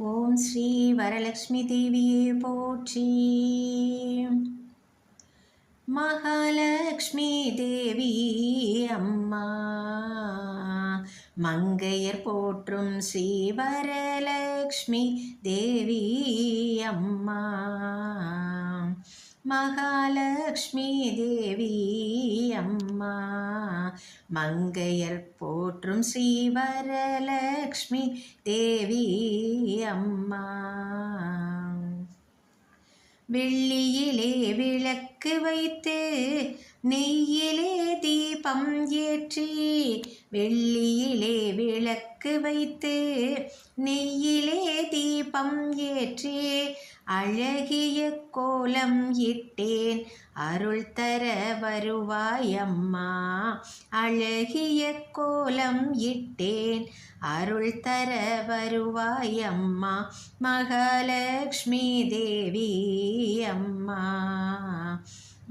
ஓம் ஸ்ரீ வரலக்ஷ்மி தேவியே போற்றி. மகாலட்சுமி தேவி அம்மா, மங்கையர் போற்றும் ஸ்ரீ வரலக்ஷ்மி தேவி அம்மா. மகாலட்சுமி தேவி அம்மா, மங்கையர் போற்றும் ஸ்ரீ வரலக்ஷ்மி தேவி அம்மா. வெள்ளியிலே விளக்கு வைத்து நெய்யிலே தீபம் ஏற்றி, வெள்ளியிலே விளக்கு வைத்து நெய்யிலே தீபம் ஏற்றி, அழகிய கோலம் இட்டேன் அருள் தர வருவாயம்மா. அழகிய கோலம் இட்டேன் அருள் தர வருவாயம்மா. மகாலட்சுமி தேவி அம்மா,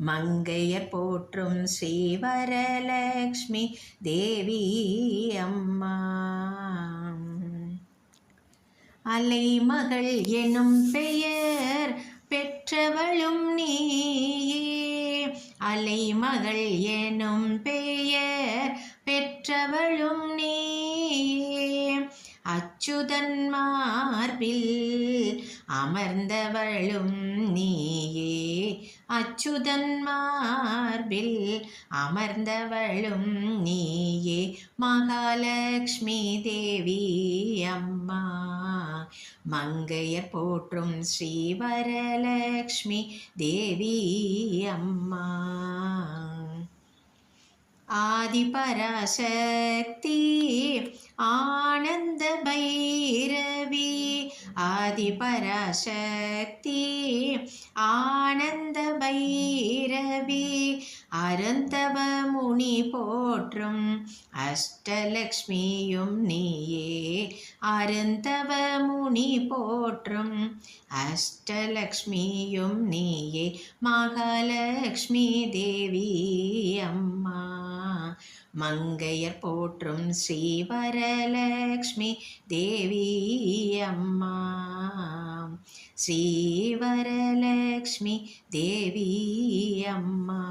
மங்கையர் போற்றும் ஸ்ரீ வரலக்ஷ்மி தேவி அம்மா. அலைமகள் எனும் பெயர் பெற்றவளும் நீயே, அலைமகள் எனும் பெயர் பெற்றவளும் நீயே. அச்சுதன் மார்பில் அமர்ந்தவளும் நீயே, அச்சுதன் மார்பில் அமர்ந்தவளும் நீயே. மகாலட்சுமி தேவி அம்மா, மங்கையர் போற்றும் ஸ்ரீ வரலக்ஷ்மி தேவி அம்மா. ஆதிபராசக்தி ஆனந்த பைரவி, ஆதிபராசக்தி ஆனந்த பைரவி. அருந்தவ முனி போற்றும் அஷ்டலக்ஷ்மியும் நீயே, அருந்தவ முனி போற்றும் அஷ்டலக்ஷ்மியும் நீயே. மகாலட்சுமி தேவி அம்மா, மங்கையர் போற்றும் ஸ்ரீ வரலக்ஷ்மி தேவி அம்மா. ஸ்ரீ வரலக்ஷ்மி தேவி அம்மா.